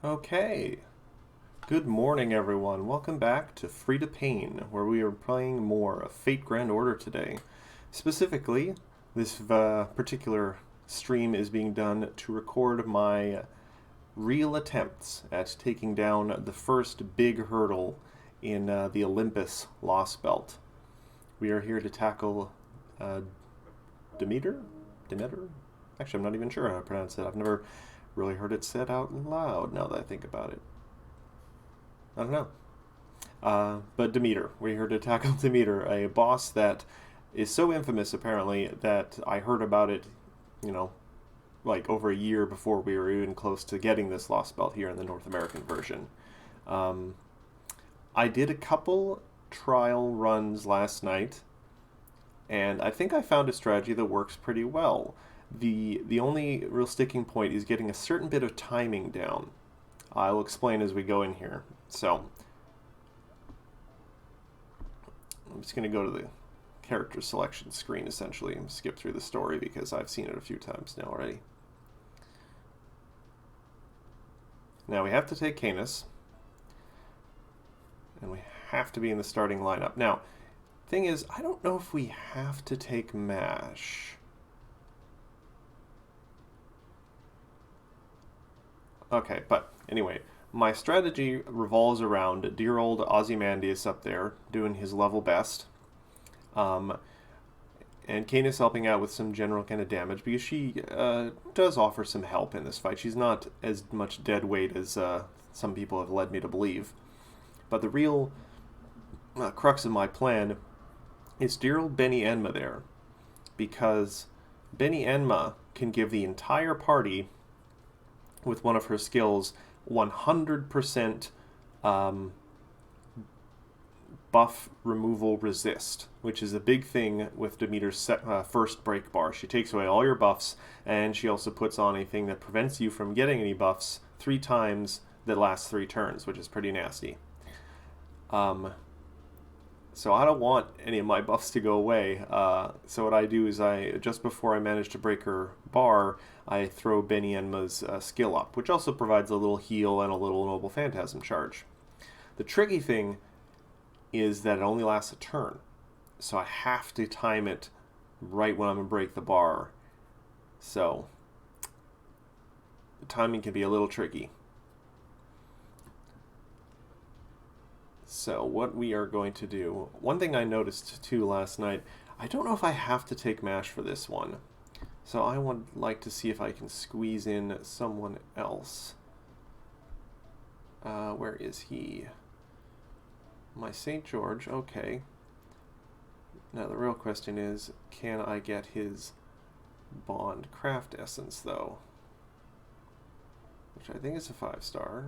Okay, good morning everyone. Welcome back to Free to Pain, where we are playing more of Fate Grand Order today. Specifically, this particular stream is being done to record my real attempts at taking down the first big hurdle in the Olympus Lostbelt. We are here to tackle uh, Demeter? Demeter? Actually, I'm not even sure how to pronounce it. I've never really heard it said out loud now that I think about it. I don't know. But Demeter. We're here to tackle Demeter, a boss that is so infamous, apparently, that I heard about it, you know, like over a year before we were even close to getting this Lost Belt here in the North American version. Um, I did a couple trial runs last night, and I think I found a strategy that works pretty well. The only real sticking point is getting a certain bit of timing down. I'll explain as we go in here. So, I'm just going to go to the character selection screen essentially and skip through the story because I've seen it a few times now already. Now we have to take Canis, and we have to be in the starting lineup. Now, thing is, I don't know if we have to take MASH. Okay, but anyway, my strategy revolves around dear old Ozymandias up there doing his level best. Um, and Canis helping out with some general kind of damage because she does offer some help in this fight. She's not as much dead weight as some people have led me to believe. But the real crux of my plan is dear old Benny Enma there, because Benny Enma can give the entire party, with one of her skills, 100% buff removal resist, which is a big thing with Demeter's first break bar. She takes away all your buffs, and she also puts on a thing that prevents you from getting any buffs 3 times that lasts 3 turns, which is pretty nasty. So I don't want any of my buffs to go away. So what I do is just before I manage to break her bar, I throw Benny Enma's skill up, which also provides a little heal and a little Noble Phantasm charge. The tricky thing is that it only lasts a turn, so I have to time it right when I'm going to break the bar. So the timing can be a little tricky. So what we are going to do, one thing I noticed too last night, I don't know if I have to take MASH for this one. So I would like to see if I can squeeze in someone else. Where is he? My St. George, okay. Now the real question is, can I get his Bond Craft Essence though? Which I think is a 5-star.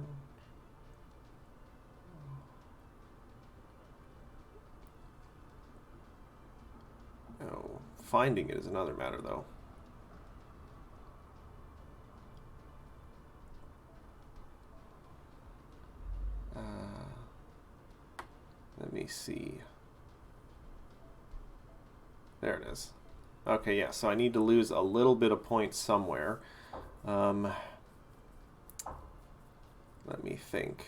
Oh, finding it is another matter though. Let me see. There it is. Okay, yeah, so I need to lose a little bit of points somewhere. Let me think.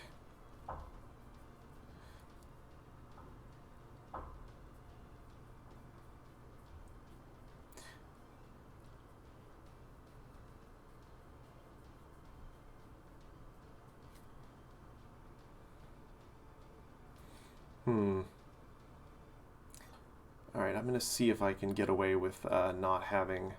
Alright, I'm going to see if I can get away with not having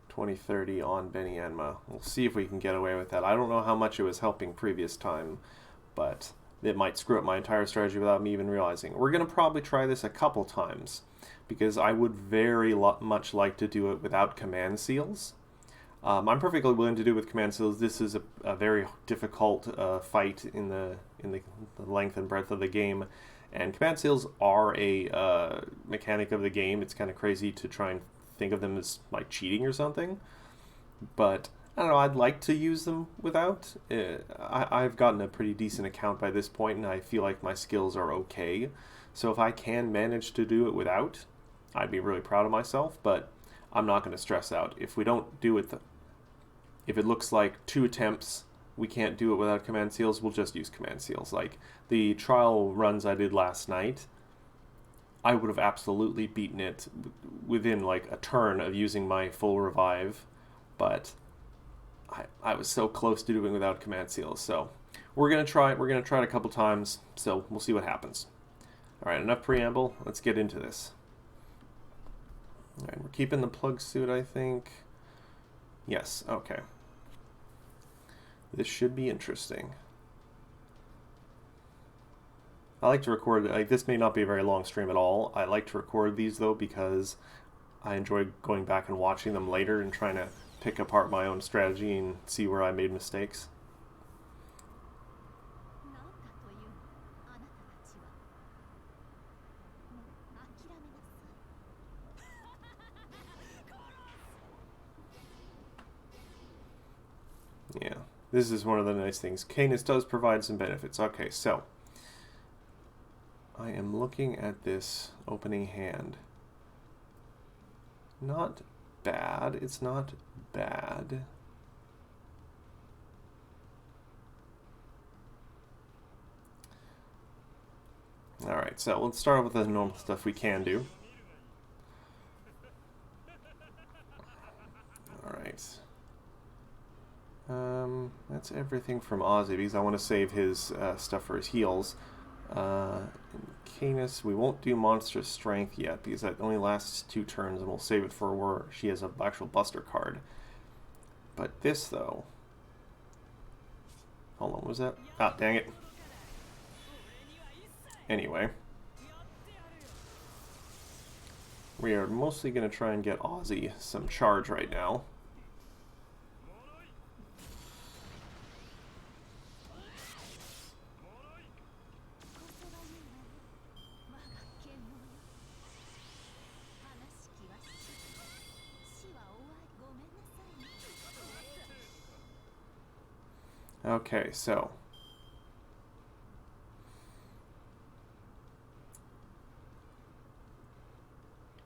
2030 on Benny Enma. We'll see if we can get away with that. I don't know how much it was helping previous time, but it might screw up my entire strategy without me even realizing. We're going to probably try this a couple times, because I would very much like to do it without command seals. I'm perfectly willing to do it with command seals. This is a very difficult fight in the length and breadth of the game, and command seals are a mechanic of the game. It's kind of crazy to try and think of them as like cheating or something, but I don't know, I'd like to use them without. I've gotten a pretty decent account by this point, and I feel like my skills are okay. So if I can manage to do it without, I'd be really proud of myself, but I'm not going to stress out. If we don't do it if it looks like 2 attempts we can't do it without command seals, we'll just use command seals. Like the trial runs I did last night, I would have absolutely beaten it within like a turn of using my full revive, but I was so close to doing without command seals. So we're gonna try it. We're gonna try it a couple times. So we'll see what happens. All right, enough preamble. Let's get into this. All right, we're keeping the plug suit, I think. Yes. Okay. This should be interesting. I like to record, like, this may not be a very long stream at all. I like to record these though because I enjoy going back and watching them later and trying to pick apart my own strategy and see where I made mistakes. Yeah, this is one of the nice things. Canis does provide some benefits. Okay, so I am looking at this opening hand. Not bad. It's not bad. Alright, so let's start with the normal stuff we can do. Alright. That's everything from Ozzy because I want to save his stuff for his heals. Canis, we won't do monstrous strength yet because that only lasts 2 turns, and we'll save it for where she has an actual buster card. But this though, hold on, what was that? Ah, dang it. Anyway, we are mostly going to try and get Ozzy some charge right now. Okay, so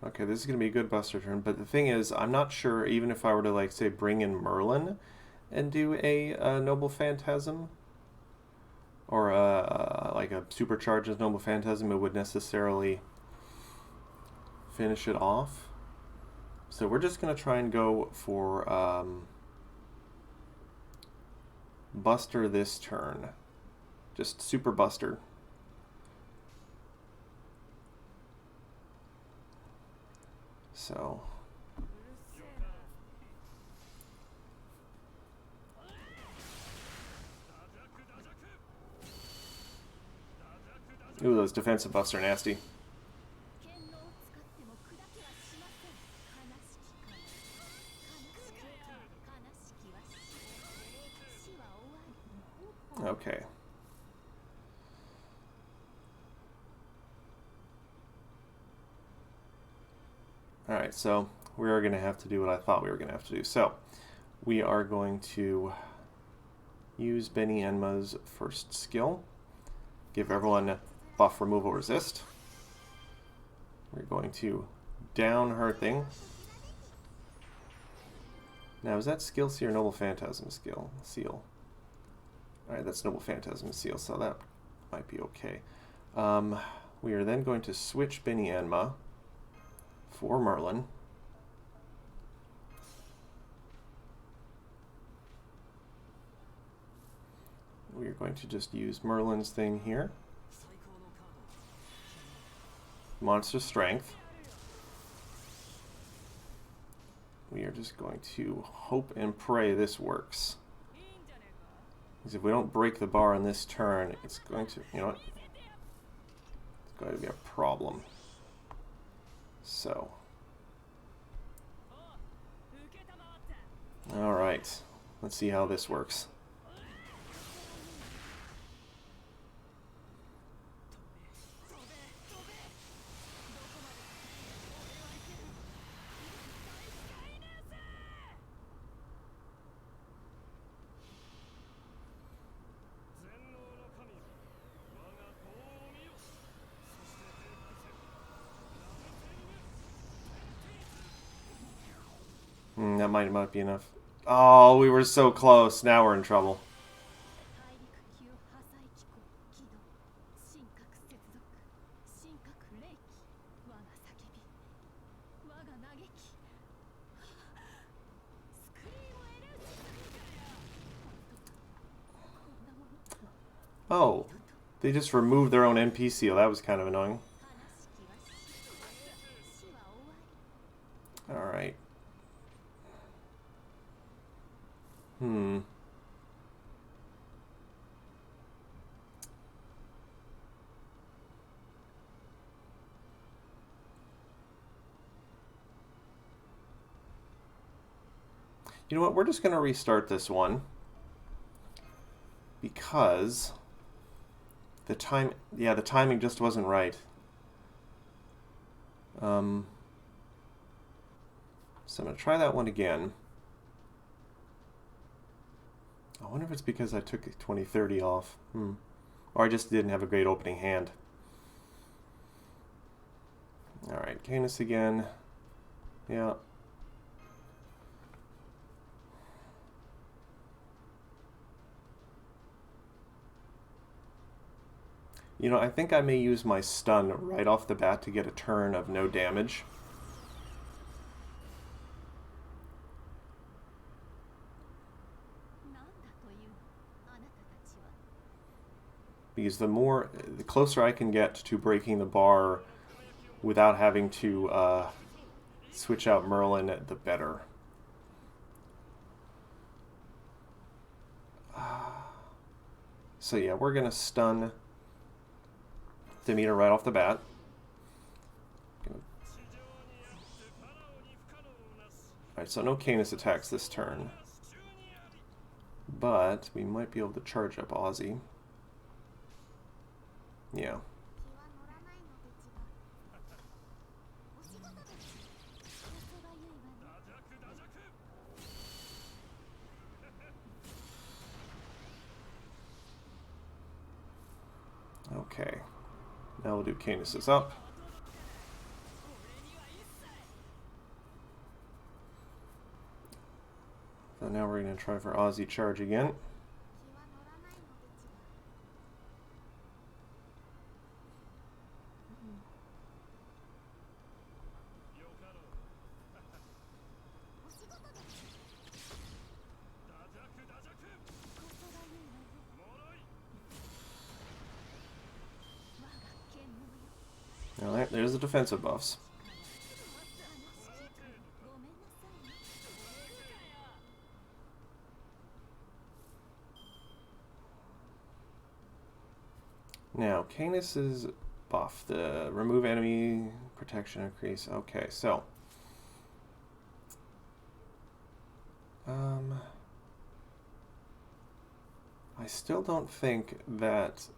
okay, this is going to be a good buster turn, but the thing is, I'm not sure, even if I were to, like, say, bring in Merlin and do a Noble Phantasm, or like a supercharged Noble Phantasm, it would necessarily finish it off. So we're just going to try and go for Buster this turn. Just Super Buster. So ooh, those defensive buffs are nasty. Okay. Alright, so we are going to have to do what I thought we were going to have to do. So, we are going to use Benny Enma's first skill. Give everyone buff removal resist. We're going to down her thing. Now, is that skill C or Noble Phantasm skill? Seal. Alright, that's Noble Phantasm seal, so that might be okay. We are then going to switch Benny Enma for Merlin. We are going to just use Merlin's thing here. Monster Strength. We are just going to hope and pray this works. Because if we don't break the bar on this turn, it's going to, you know what? It's going to be a problem. So. Alright. Let's see how this works. That might be enough. Oh, we were so close. Now we're in trouble. Oh, they just removed their own NPC. Oh, that was kind of annoying. Alright. Hmm. You know what? We're just going to restart this one. Because the timing just wasn't right. So I'm going to try that one again. I wonder if it's because I took 2030 off. Or I just didn't have a great opening hand. Alright, Canis again. Yeah. You know, I think I may use my stun right off the bat to get a turn of no damage. Because the closer I can get to breaking the bar without having to switch out Merlin, the better. So yeah, we're going to stun Demeter right off the bat. Alright, so no Canis attacks this turn. But we might be able to charge up Ozzy. Yeah. Okay. Now we'll do Canis's up. So now we're going to try for Ozzy charge again. Alright, there's the defensive buffs. Now, Canis's buff, the remove enemy protection increase. Okay, so I still don't think that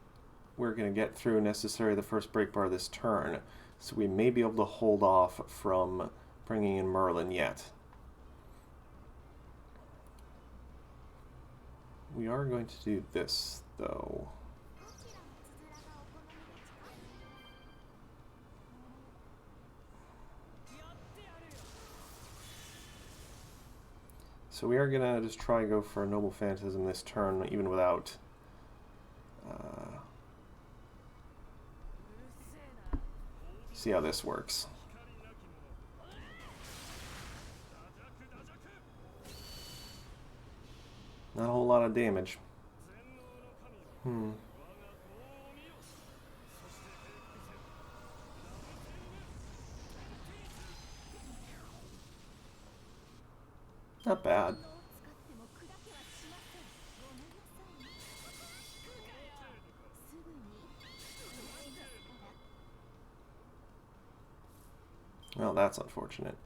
we're going to get through necessarily the first break bar this turn, so we may be able to hold off from bringing in Merlin yet. We are going to do this, though. So we are going to just try and go for a Noble Phantasm this turn, even without... see how this works. Not a whole lot of damage. Not bad. Well, that's unfortunate.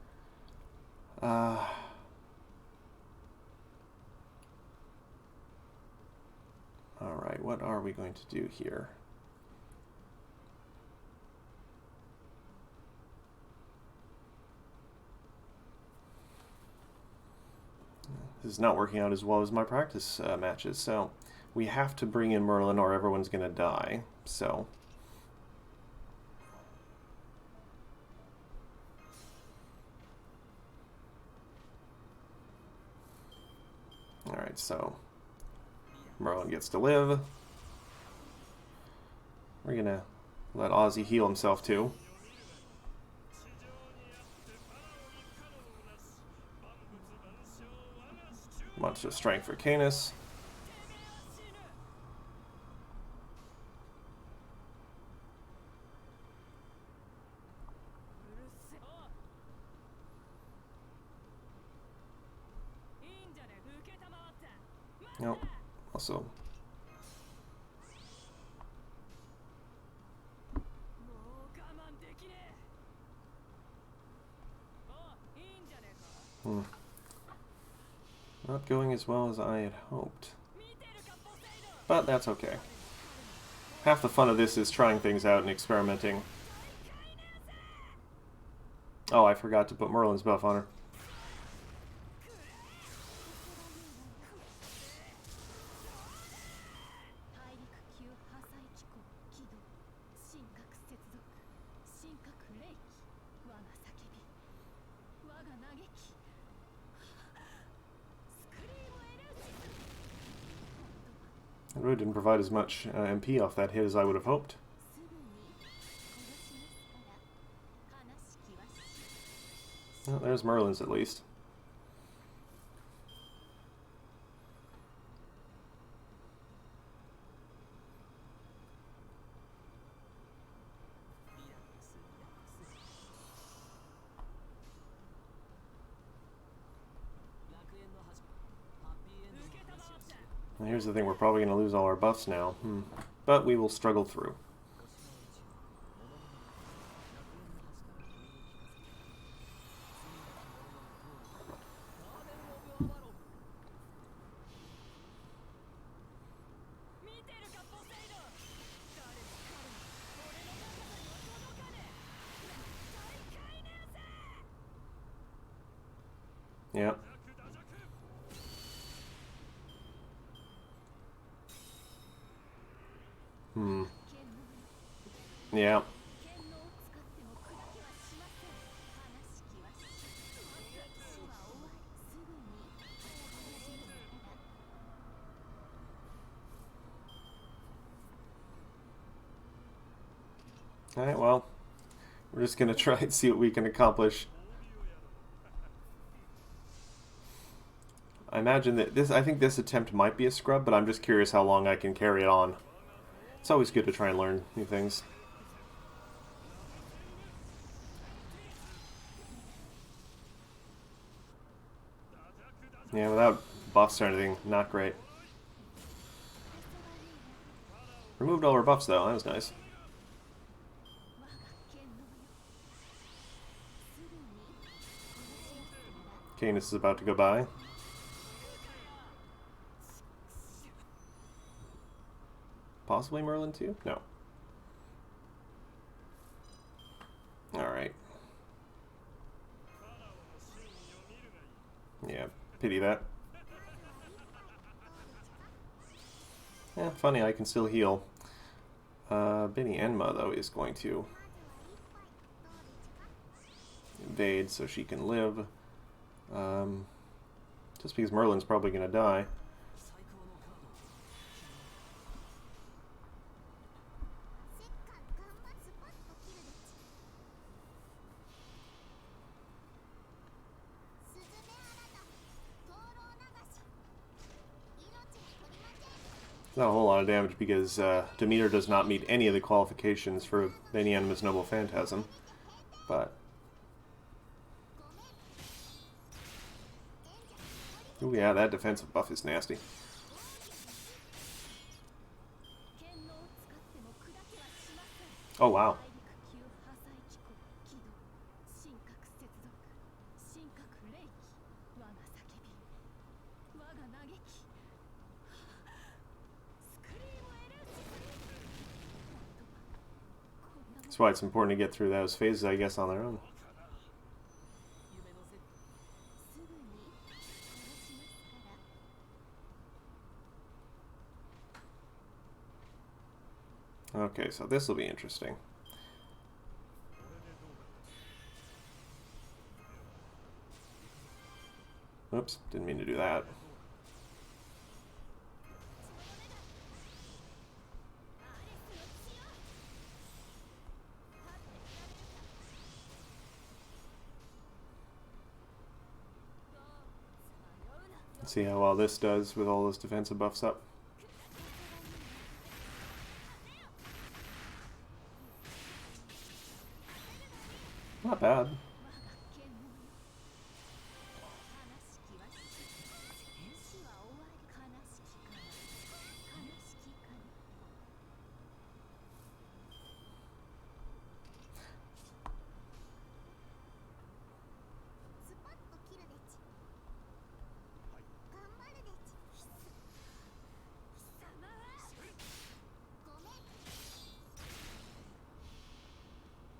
Alright, what are we going to do here? This is not working out as well as my practice matches, so we have to bring in Merlin or everyone's going to die, so... Alright, so Merlin gets to live. We're gonna let Ozzy heal himself too. Much of strength for Canis. Nope. Also. Not going as well as I had hoped. But that's okay. Half the fun of this is trying things out and experimenting. Oh, I forgot to put Merlin's buff on her. It really didn't provide as much MP off that hit as I would have hoped. Well, there's Merlin's at least. And here's the thing, we're probably going to lose all our buffs now. But we will struggle through. Yep. Yeah. Alright, well, we're just going to try and see what we can accomplish. I imagine that I think this attempt might be a scrub, but I'm just curious how long I can carry it on. It's always good to try and learn new things. Yeah, without buffs or anything, not great. Removed all our buffs though, that was nice. Canis is about to go by. Possibly Merlin too? No. Alright. Yeah, pity that. Yeah, funny, I can still heal. Benny Enma, though, is going to invade so she can live. Just because Merlin's probably going to die. Not a whole lot of damage because Demeter does not meet any of the qualifications for Benny Enma's Noble Phantasm. But ooh, yeah, that defensive buff is nasty. Oh, wow. That's why it's important to get through those phases, I guess, on their own. Okay, so this will be interesting. Oops, didn't mean to do that. See how well this does with all those defensive buffs up. Not bad.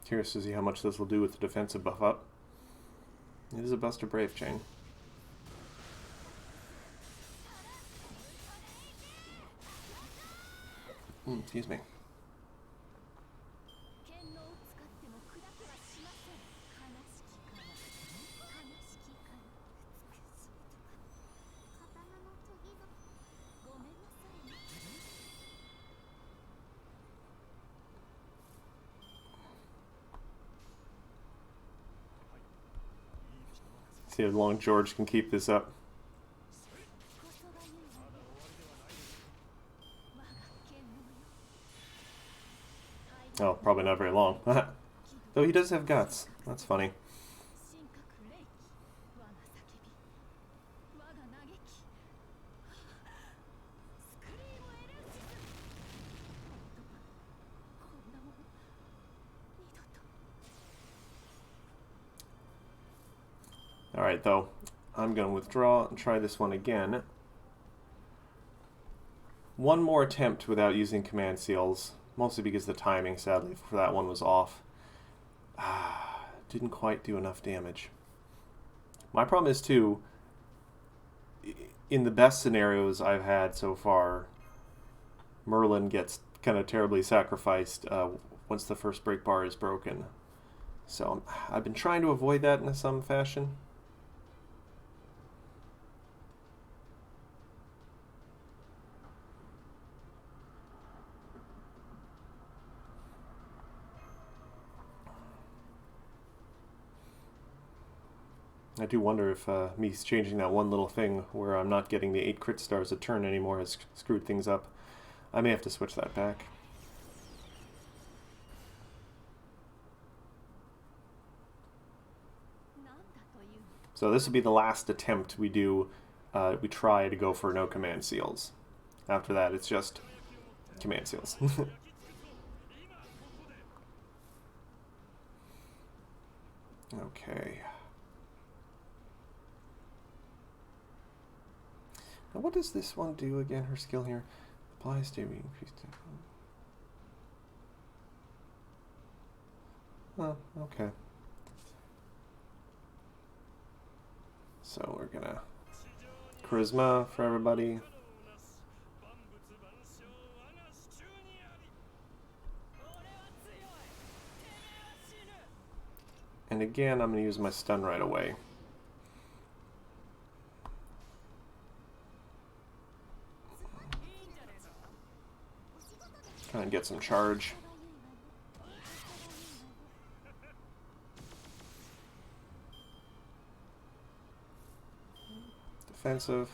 Curious to see how much this will do with the defensive buff up. It is a Buster Brave chain. Excuse me. See how long George can keep this up. Oh, probably not very long. Though he does have guts. That's funny. Alright, though, I'm going to withdraw and try this one again. One more attempt without using command seals, mostly because the timing, sadly, for that one was off. Didn't quite do enough damage. My problem is, too, in the best scenarios I've had so far, Merlin gets kind of terribly sacrificed once the first break bar is broken. So I've been trying to avoid that in some fashion. I do wonder if me changing that one little thing where I'm not getting the 8 crit stars a turn anymore has screwed things up. I may have to switch that back. So this will be the last attempt we do. We try to go for no command seals. After that, it's just command seals. Okay. Now what does this one do again, her skill here? Applies to increased. Oh, okay. So we're gonna charisma for everybody. And again, I'm gonna use my stun right away. Try and get some charge. Defensive.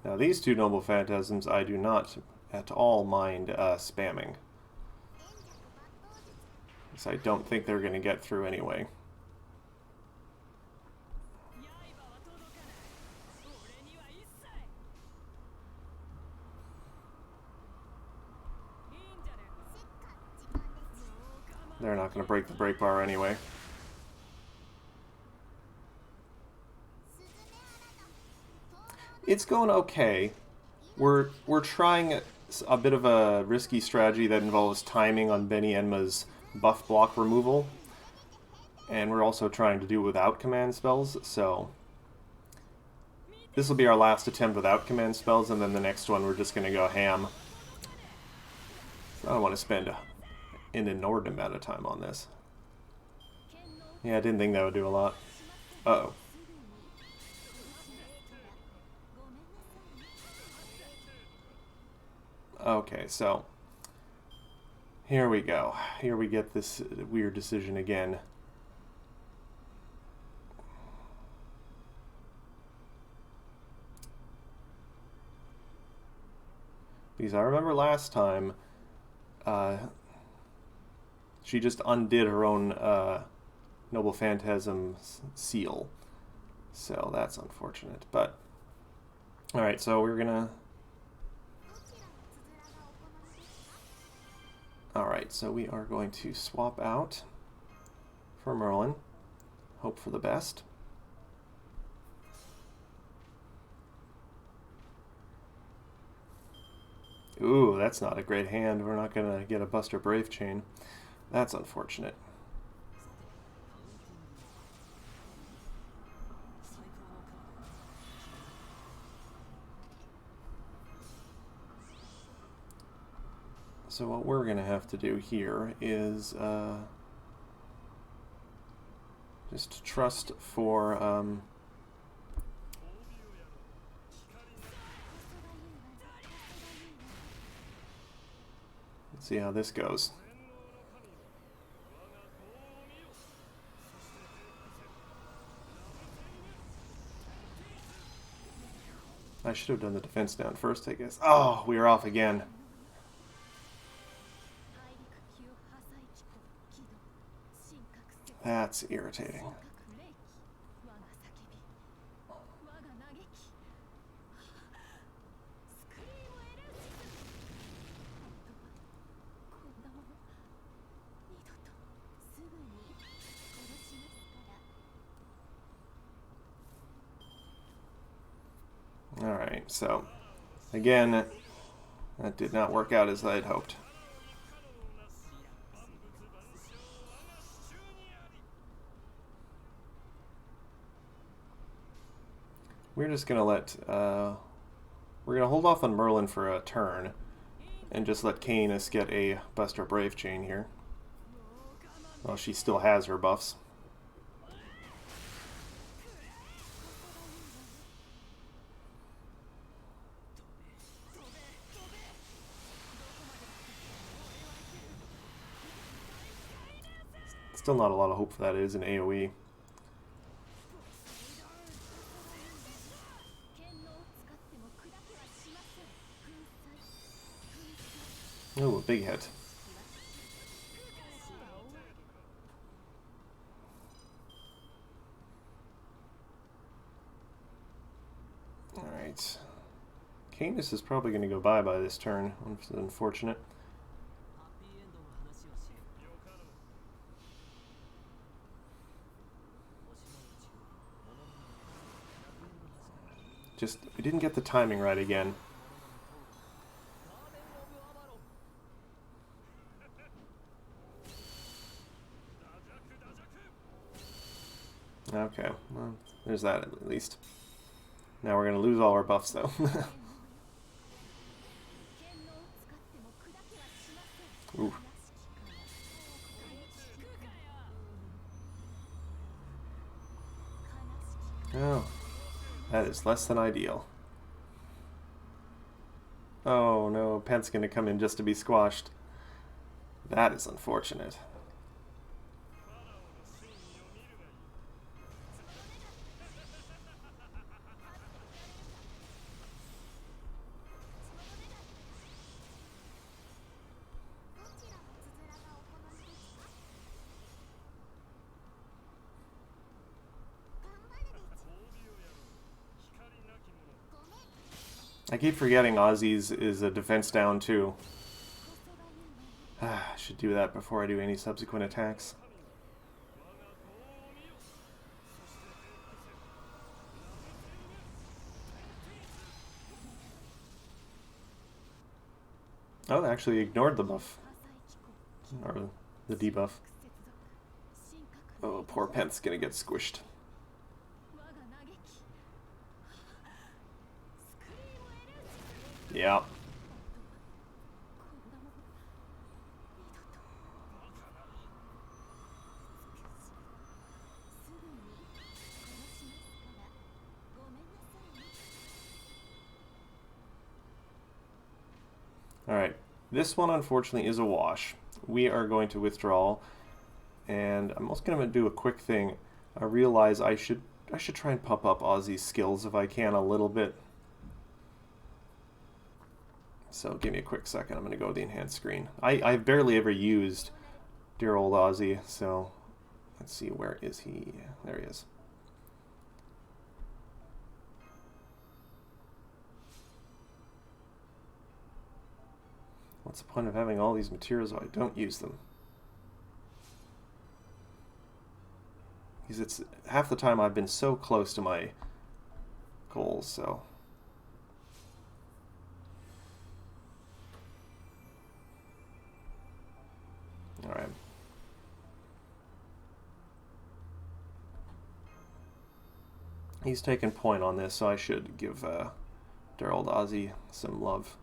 Now these two Noble Phantasms I do not at all mind spamming. Because I don't think they're going to get through anyway. They're not going to break the break bar anyway. It's going okay. We're trying a bit of a risky strategy that involves timing on Benny Enma's buff block removal. And we're also trying to do it without command spells, so this will be our last attempt without command spells, and then the next one we're just going to go ham. I don't want to spend an inordinate amount of time on this. Yeah, I didn't think that would do a lot. Uh-oh. Okay, so here we go. Here we get this weird decision again. Because I remember last time, she just undid her own Noble Phantasm seal. So that's unfortunate. But, alright, so we're gonna... Alright, so we are going to swap out for Merlin. Hope for the best. Ooh, that's not a great hand. We're not going to get a Buster Brave Chain. That's unfortunate. So what we're going to have to do here is just trust for... let's see how this goes. I should have done the defense down first, I guess. Oh, we are off again. That's irritating. Alright, so again, that did not work out as I had hoped. We're just going to let, we're going to hold off on Merlin for a turn, and just let Canis get a Buster Brave Chain here. Well, she still has her buffs. Still not a lot of hope for that. It is an AoE. Ooh, a big hit. Alright. Canis is probably going to go by this turn, which is unfortunate. Just, we didn't get the timing right again. Okay, well, there's that at least. Now we're going to lose all our buffs, though. Ooh. Oh, that is less than ideal. Oh no, Pent's going to come in just to be squashed. That is unfortunate. I keep forgetting Ozzy's is a defense down too. I should do that before I do any subsequent attacks. Oh, they actually ignored the buff. Or the debuff. Oh, poor Pent's gonna get squished. Yeah. Alright. This one, unfortunately, is a wash. We are going to withdraw, and I'm also going to do a quick thing. I realize I should try and pump up Ozzy's skills if I can a little bit. So give me a quick second. I'm going to go to the enhanced screen. I've barely ever used dear old Ozzy, so let's see, where is he? There he is. What's the point of having all these materials if I don't use them? Because it's half the time I've been so close to my goals, so. Alright. He's taken point on this, so I should give dear old Ozzy some love.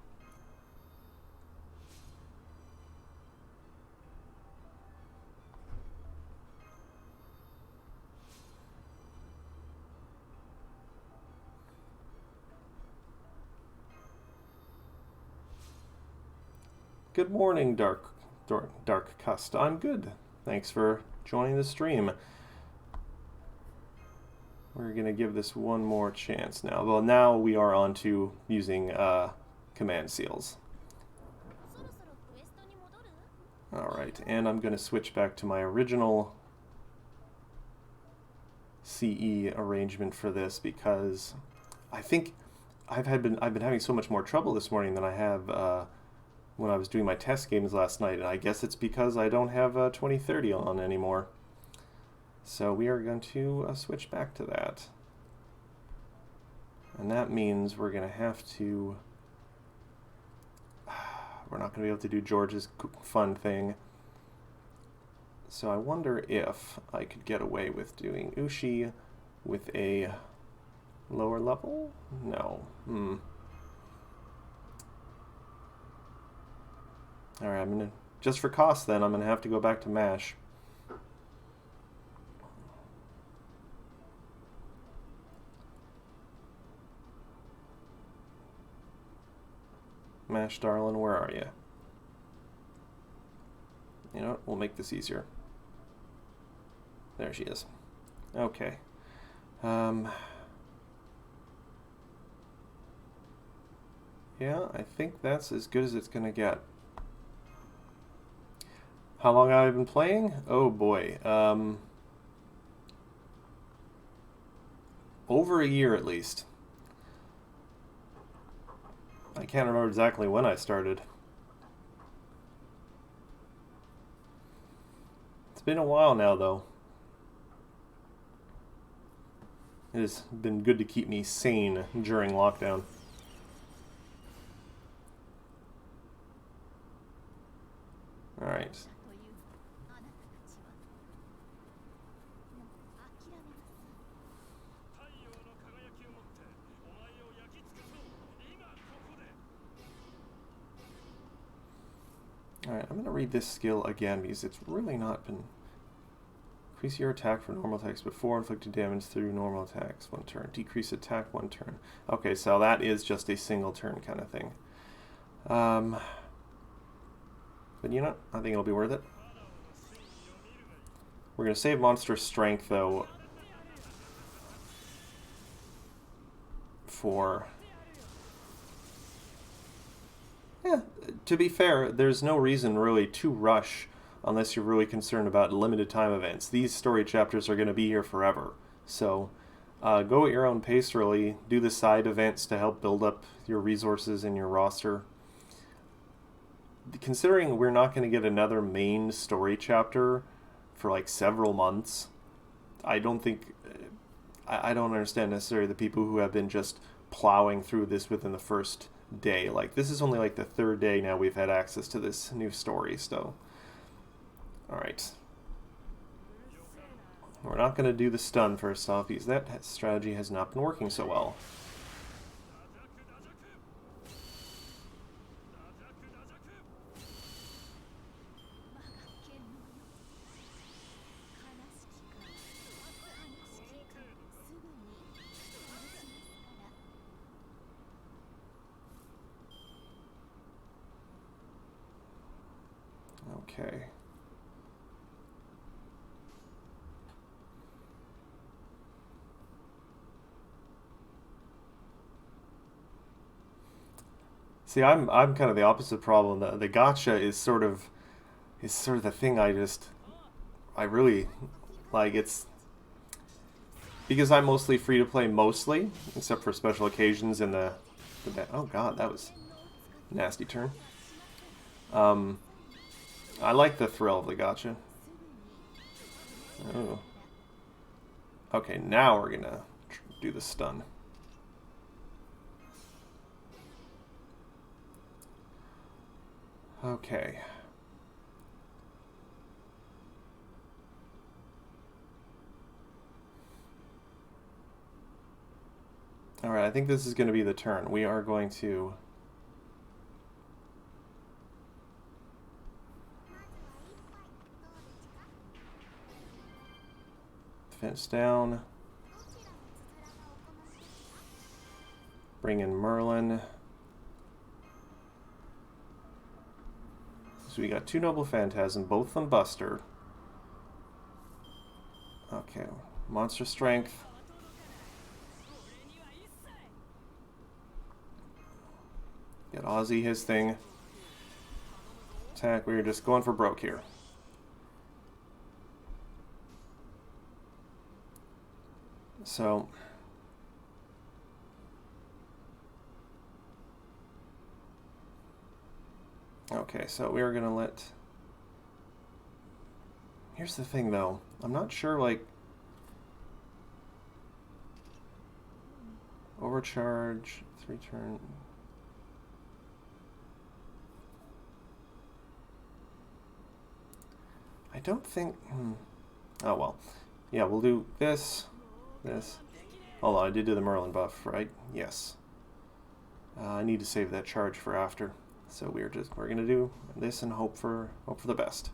Good morning, Dark Cust. I'm good. Thanks for joining the stream. We're going to give this one more chance now. Well, now we are on to using command seals. Alright, and I'm going to switch back to my original CE arrangement for this because I think I've been having so much more trouble this morning than I have when I was doing my test games last night, and I guess it's because I don't have 2030 on anymore. So we are going to switch back to that. And that means we're going to have to... we're not going to be able to do George's fun thing. So I wonder if I could get away with doing Ushi with a lower level? No. Alright, I'm gonna, just for cost then, I'm gonna have to go back to MASH. MASH, darling, where are you? You know what, we'll make this easier. There she is. Okay. Yeah, I think that's as good as it's gonna get. How long have I been playing? Oh boy. Over a year at least. I can't remember exactly when I started. It's been a while now, though. It has been good to keep me sane during lockdown. Alright. Alright, I'm going to read this skill again because it's really not been... Increase your attack for normal attacks before inflicting damage through normal attacks 1 turn. Decrease attack 1 turn. Okay, so that is just a single turn kind of thing. But you know, I think it'll be worth it. We're going to save monster strength, though, for... Yeah, to be fair, there's no reason really to rush unless you're really concerned about limited time events. These story chapters are going to be here forever. So go at your own pace, really. Do the side events to help build up your resources and your roster. Considering we're not going to get another main story chapter for like several months, I don't think... I don't understand necessarily the people who have been just plowing through this within the first day. Like, this is only like the 3rd day now we've had access to this new story, so... Alright. We're not going to do the stun first off, because that strategy has not been working so well. Okay. See, I'm kind of the opposite problem. The gotcha is sort of the thing I really like. It's because I'm mostly free to play mostly, except for special occasions in oh god, that was a nasty turn. Um, I like the thrill of the gotcha. Oh. Okay, now we're gonna do the stun. Okay. Alright, I think this is going to be the turn. We are going to... fence down. Bring in Merlin. So we got two Noble Phantasm, both of them Buster. Okay, Monster Strength. Get Ozzy his thing. Attack, we're just going for broke here. So... okay, so we're gonna let... Here's the thing, though. I'm not sure, like... Overcharge, 3 turn... I don't think... Oh, well. Yeah, we'll do this, this. Hold on, I did do the Merlin buff, right? Yes. I need to save that charge for after. So we're gonna do this and hope for the best.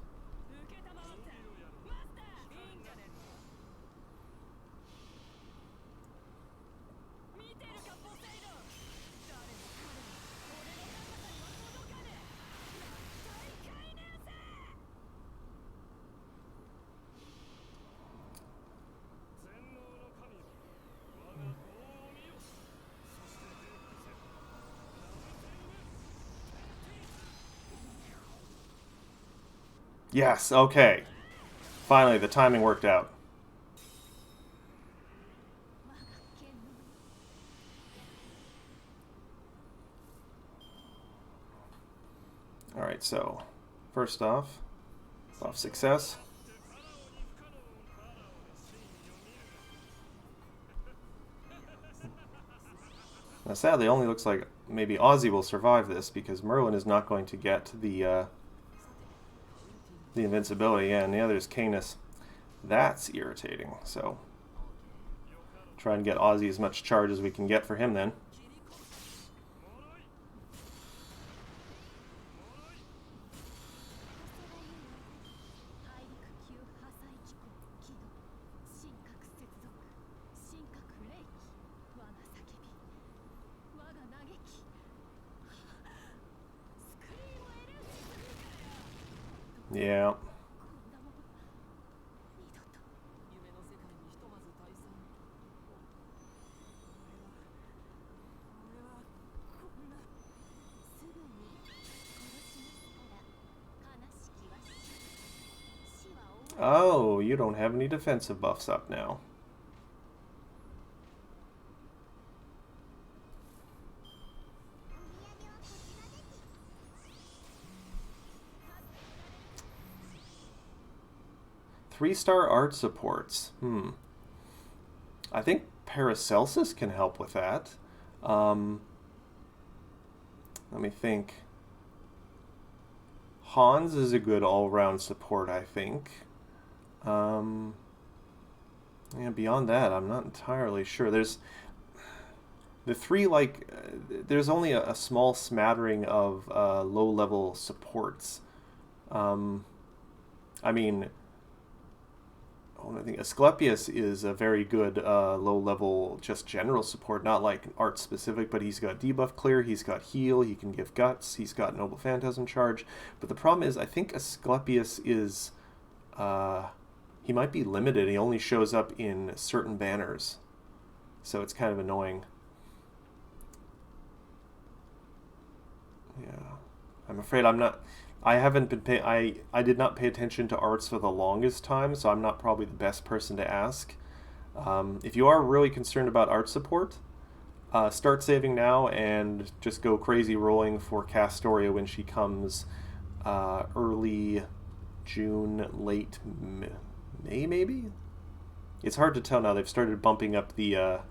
Yes, okay. Finally, the timing worked out. Alright, so, first off success. Now, sadly, it only looks like maybe Ozzy will survive this because Merlin is not going to get the invincibility, and the other is Canis. That's irritating, so try and get Ozzy as much charge as we can get for him then. Yeah. Oh, you don't have any defensive buffs up now. Three-star art supports. I think Paracelsus can help with that. Let me think. Hans is a good all-round support, I think. Yeah, beyond that, I'm not entirely sure. There's the three, like, there's only a small smattering of low-level supports. I mean, Oh, I think Asclepius is a very good low-level, just general support, not like art-specific, but he's got debuff clear, he's got heal, he can give guts, he's got Noble Phantasm charge. But the problem is, I think Asclepius is... he might be limited. He only shows up in certain banners. So it's kind of annoying. Yeah. I'm afraid I'm not... I haven't been I did not pay attention to arts for the longest time, so I'm not probably the best person to ask. If you are really concerned about art support, start saving now and just go crazy rolling for Castoria when she comes early June, late May, maybe? It's hard to tell now. They've started bumping up the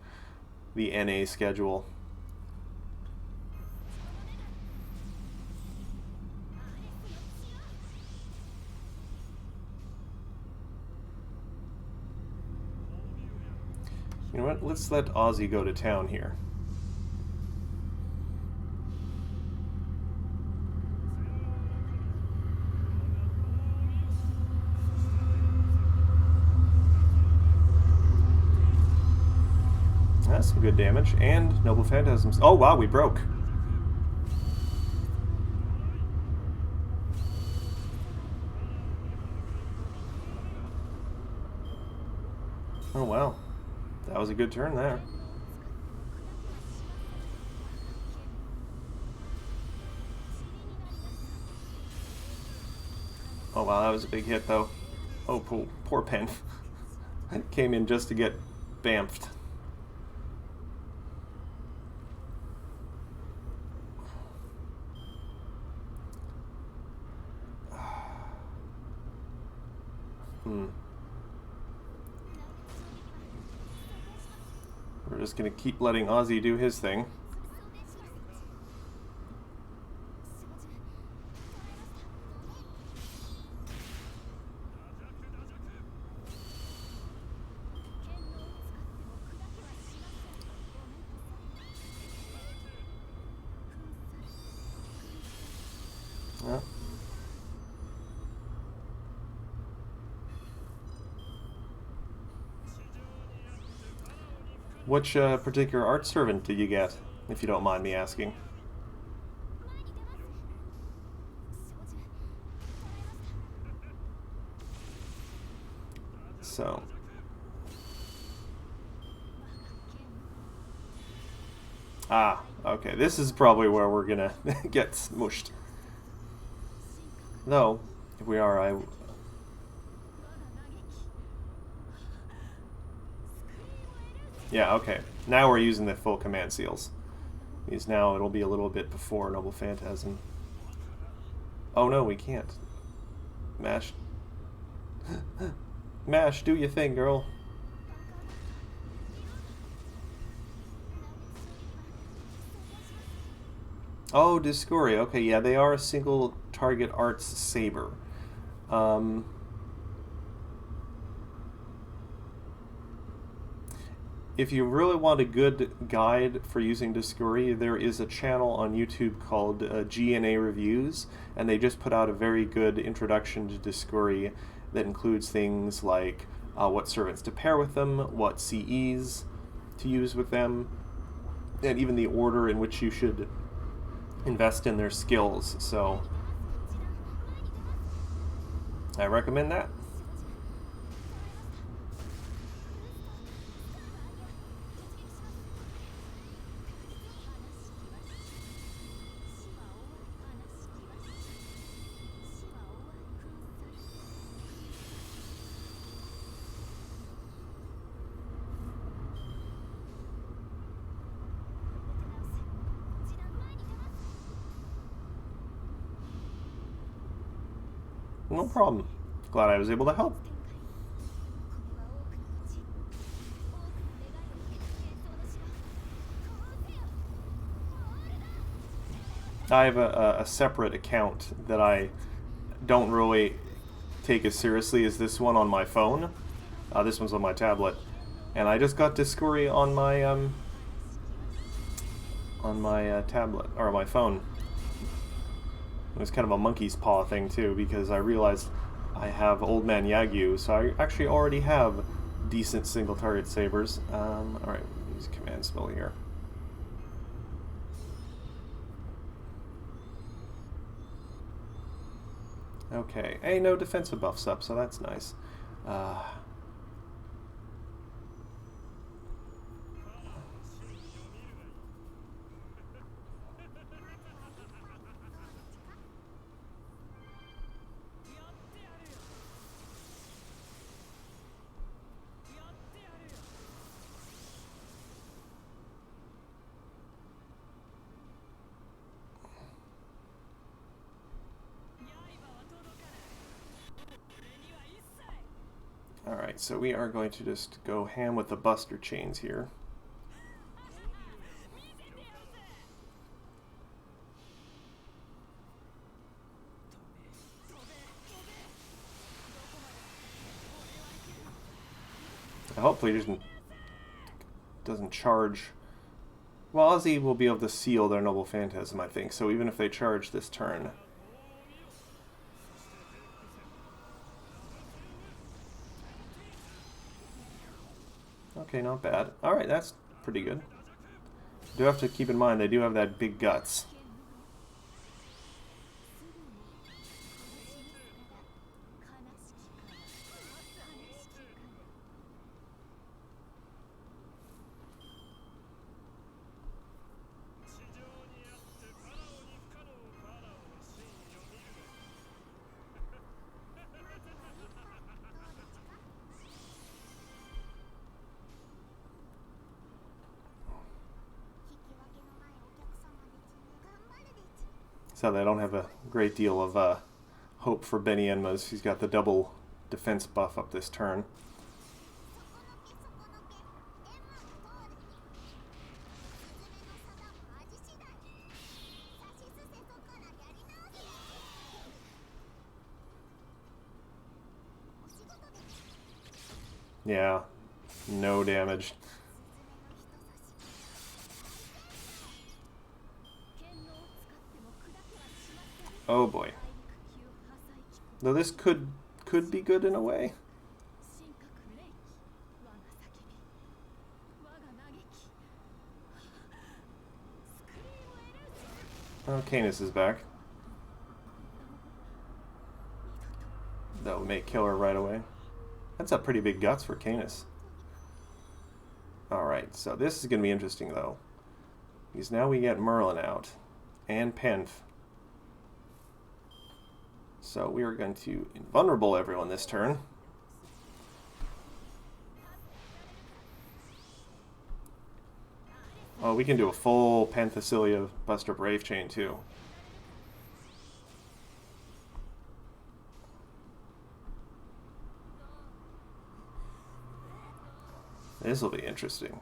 NA schedule. You know what? Let's let Ozzy go to town here. That's some good damage. And Noble Phantasms. Oh, wow, we broke. Oh, wow. That was a good turn there. Oh, wow, that was a big hit, though. Oh, poor Pen. Came in just to get bamfed. We're just going to keep letting Ozzy do his thing. Yeah. Which particular art servant did you get, if you don't mind me asking? So. Ah, okay. This is probably where we're gonna get smushed. Though, if we are, yeah, okay. Now we're using the full command seals. Because now it'll be a little bit before Noble Phantasm. Oh no, we can't. Mash. Mash, do your thing, girl. Oh, Discouri. Okay, yeah, they are a single target arts saber. If you really want a good guide for using Discouri, there is a channel on YouTube called GNA Reviews, and they just put out a very good introduction to Discouri that includes things like what servants to pair with them, what CEs to use with them, and even the order in which you should invest in their skills. So I recommend that. No problem. Glad I was able to help. I have a separate account that I don't really take as seriously as this one on my phone. This one's on my tablet. And I just got Discouri on my tablet, or my phone. It was kind of a monkey's paw thing too, because I realized I have Old Man Yagyu, so I actually already have decent single target sabers. Alright, use command spell here. Okay, hey, no defensive buffs up, so that's nice. Alright, so we are going to just go ham with the Buster Chains here. Hopefully it doesn't charge. Well, Ozzy will be able to seal their Noble Phantasm, I think, so even if they charge this turn. Okay, not bad. Alright, that's pretty good. Do have to keep in mind they do have that big guts. So they don't have a great deal of hope for Benny Enmas. He's got the double defense buff up this turn. Yeah, no damage. Oh boy. Though this could be good in a way. Oh, Canis is back. That will make killer right away. That's a pretty big guts for Canis. Alright, so this is going to be interesting though. Because now we get Merlin out. And Penf. So we are going to invulnerable everyone this turn. Oh, we can do a full Penthesilia Buster Brave chain too. This will be interesting.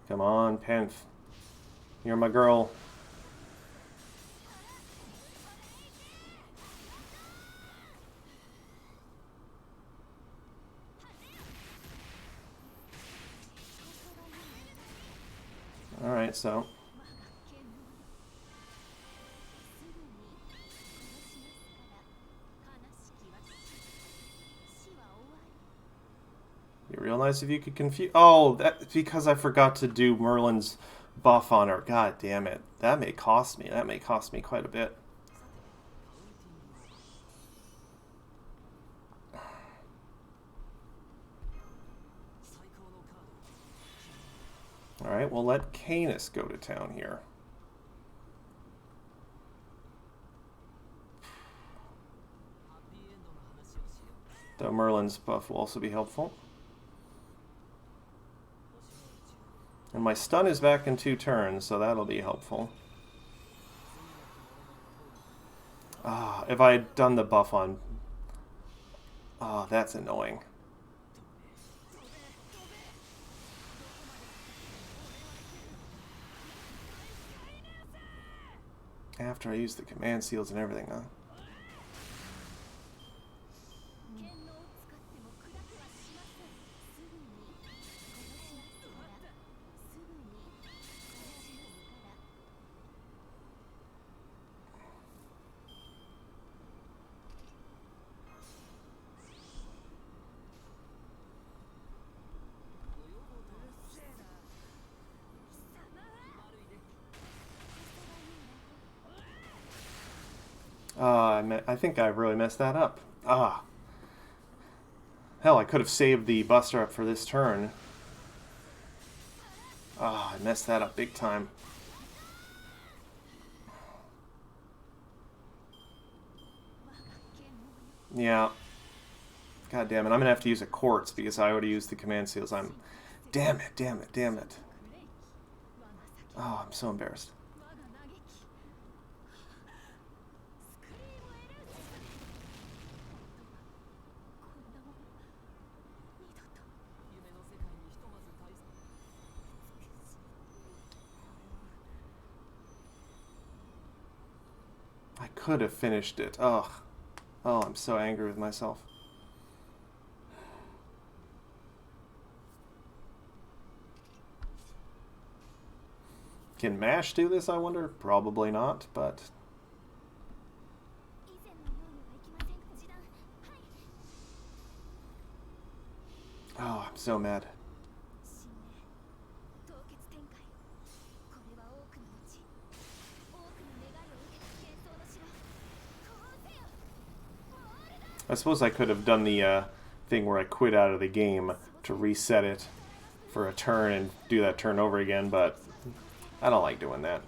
Come on, Penf. You're my girl. Alright, so. Be real nice if you could confuse. Oh, that's because I forgot to do Merlin's buff on her. God damn it. That may cost me. That may cost me quite a bit. Alright, we'll let Canis go to town here. Though Merlin's buff will also be helpful. And my stun is back in 2 turns, so that'll be helpful. If I had done the buff on... Oh, that's annoying. After I use the command seals and everything, huh? I think I really messed that up. Ah, hell, I could have saved the Buster up for this turn. Ah, I messed that up big time. Yeah. God damn it, I'm gonna have to use a quartz because I already used the command seals. Damn it, damn it, damn it. Oh, I'm so embarrassed. I could have finished it. Ugh. Oh, I'm so angry with myself. Can MASH do this, I wonder? Probably not, but... Oh, I'm so mad. I suppose I could have done the thing where I quit out of the game to reset it for a turn and do that turn over again, but I don't like doing that.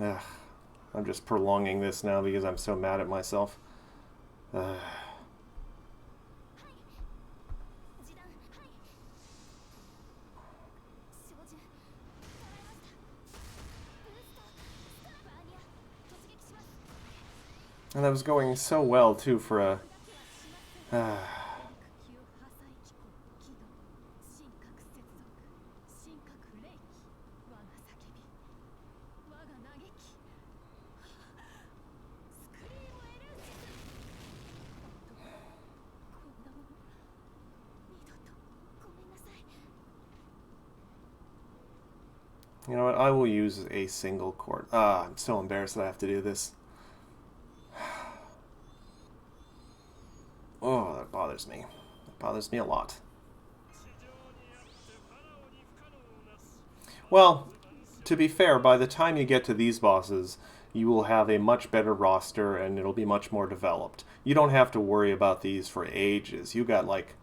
Ugh. I'm just prolonging this now because I'm so mad at myself. Ugh. And that was going so well, too, for a... You know what? I will use a single chord. Ah, I'm so embarrassed that I have to do this. Oh, that bothers me. It bothers me a lot. Well, to be fair, by the time you get to these bosses, you will have a much better roster and it'll be much more developed. You don't have to worry about these for ages. You got like,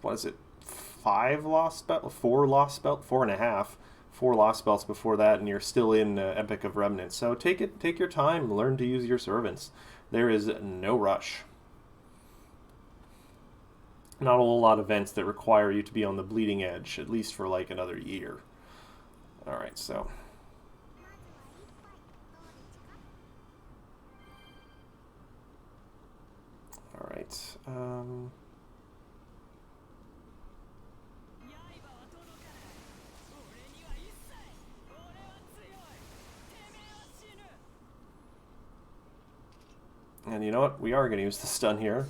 what is it, 5 Lostbelt? 4 Lostbelt? 4.5. 4 Lostbelts before that, and you're still in Epic of Remnants. So take your time, learn to use your servants. There is no rush. Not a whole lot of events that require you to be on the bleeding edge, at least for like another year. Alright, so... Alright, and you know what? We are going to use the stun here.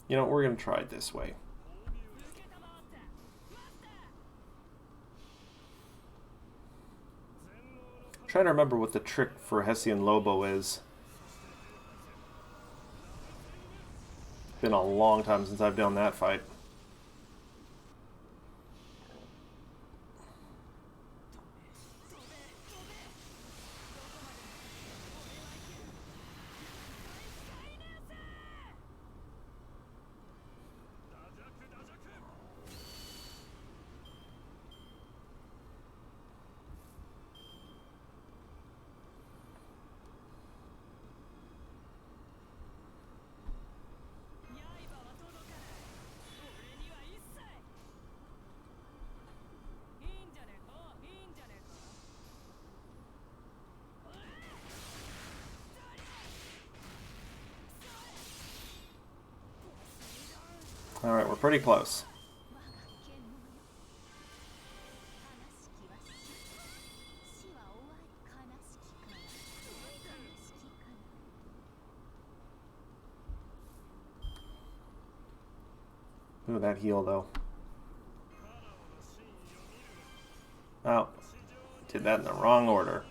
You know, we're going to try it this way. I'm trying to remember what the trick for Hessian Lobo is. It's been a long time since I've done that fight. Alright, we're pretty close. Ooh, that heal, though. Oh, did that in the wrong order.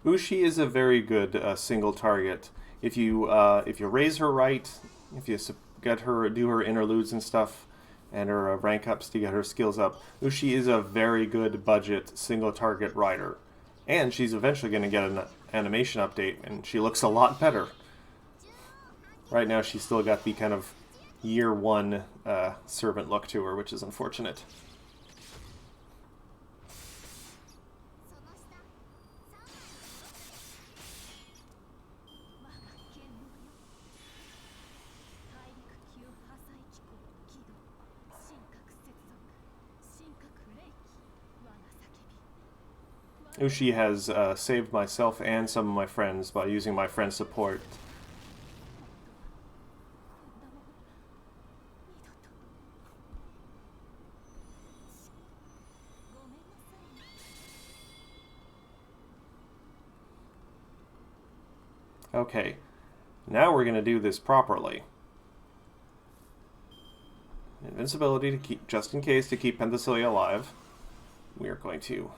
Ushi is a very good single target. If you raise her right, if you get her, do her interludes and stuff, and her rank ups to get her skills up, Ushi is a very good budget single target rider. And she's eventually going to get an animation update, and she looks a lot better. Right now she's still got the kind of year one servant look to her, which is unfortunate. Ushi has saved myself and some of my friends by using my friend support. Okay, now we're going to do this properly. Invincibility to keep, just in case, to keep Penthesilea alive. We are going to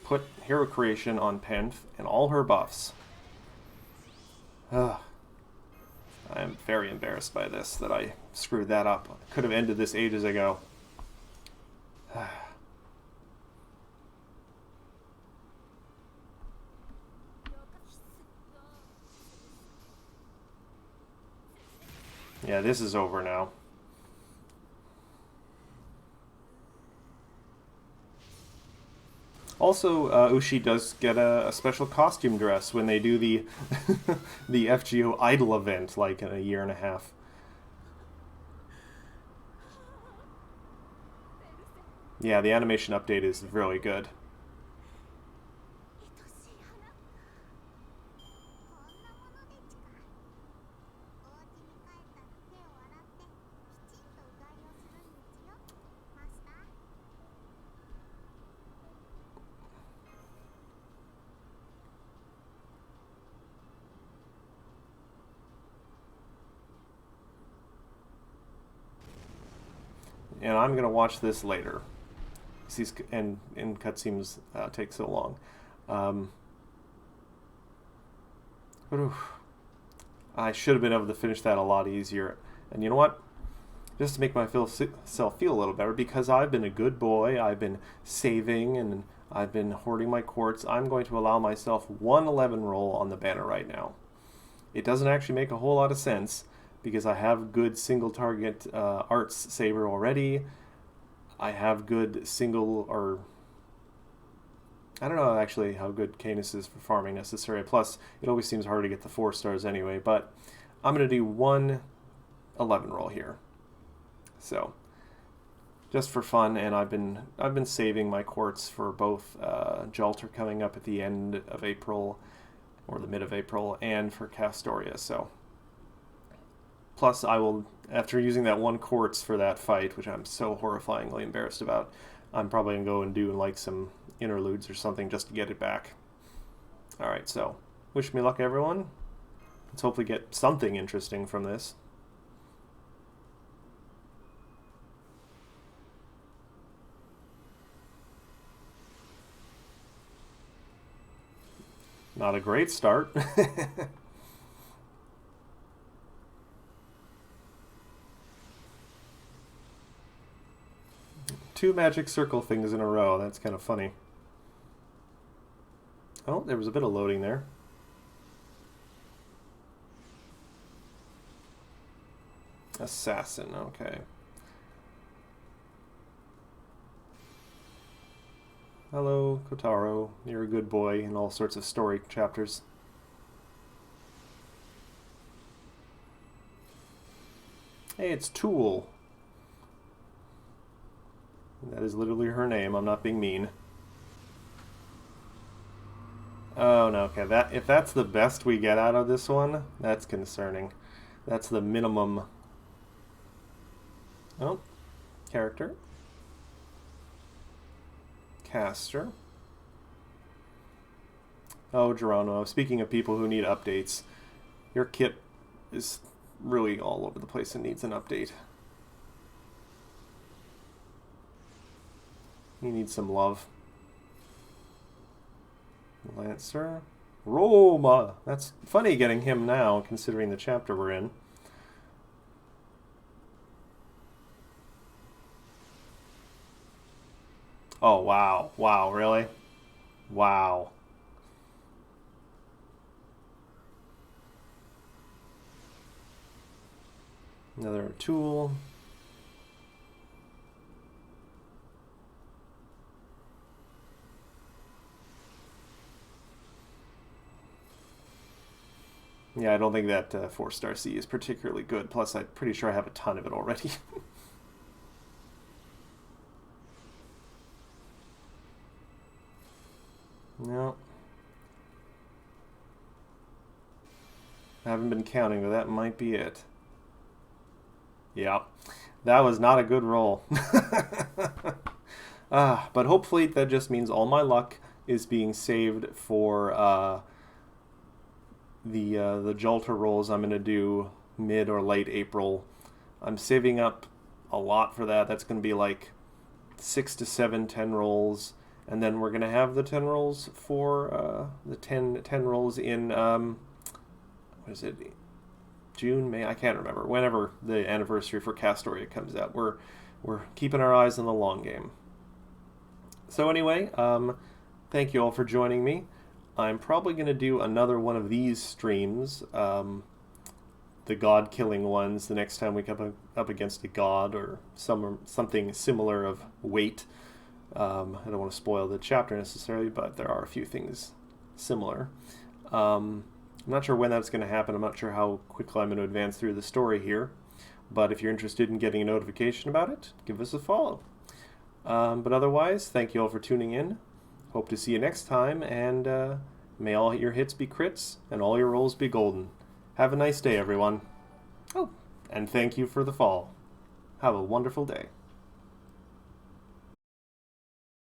put Hero Creation on Penth and all her buffs. I am very embarrassed by this, that I screwed that up. I could have ended this ages ago. Yeah, this is over now. Also, Ushi does get a special costume dress when they do the the FGO Idol event, like in a year and a half. Yeah, the animation update is really good. And I'm gonna watch this later. And cutscenes take so long. I should have been able to finish that a lot easier. And you know what? Just to make myself feel a little better, because I've been a good boy, I've been saving, and I've been hoarding my quartz, I'm going to allow myself 111 roll on the banner right now. It doesn't actually make a whole lot of sense, because I have good single target arts saber already. I have good single, or I don't know actually how good Canis is for farming necessarily. Plus, it always seems hard to get the 4 stars anyway. But I'm going to do 111 roll here. So, just for fun, and I've been saving my quartz for both Jalter coming up at the end of April, or the mid of April, and for Castoria. So, plus I will, after using that 1 quartz for that fight, which I'm so horrifyingly embarrassed about, I'm probably gonna go and do like some interludes or something just to get it back. All right, so wish me luck, everyone. Let's hopefully get something interesting from this. Not a great start. Two magic circle things in a row. That's kind of funny. Oh, there was a bit of loading there. Assassin, okay. Hello, Kotaro. You're a good boy in all sorts of story chapters. Hey, it's Tool. That is literally her name. I'm not being mean. Oh, no, okay. If that's the best we get out of this one, that's concerning. That's the minimum. Oh, character. Caster. Oh, Geronimo. Speaking of people who need updates, your kit is really all over the place and needs an update. You need some love. Lancer. Roma! That's funny getting him now, considering the chapter we're in. Oh, wow. Wow, really? Wow. Another tool. Yeah, I don't think that 4-star C is particularly good. Plus, I'm pretty sure I have a ton of it already. No. I haven't been counting, but that might be it. Yeah, that was not a good roll. But hopefully that just means all my luck is being saved for the Jolter rolls I'm going to do mid or late April. I'm saving up a lot for that. That's going to be like 6 to 7 10 rolls. And then we're going to have the 10 rolls for the 10 rolls in, what is it, June, May? I can't remember. Whenever the anniversary for Castoria comes out. We're keeping our eyes on the long game. So anyway, thank you all for joining me. I'm probably going to do another one of these streams, the god-killing ones, the next time we come up against a god or something similar of weight. I don't want to spoil the chapter necessarily, but there are a few things similar. I'm not sure when that's going to happen. I'm not sure how quickly I'm going to advance through the story here. But if you're interested in getting a notification about it, give us a follow. But otherwise, thank you all for tuning in. Hope to see you next time, and may all your hits be crits and all your rolls be golden. Have a nice day, everyone. Oh, and thank you for the follow. Have a wonderful day.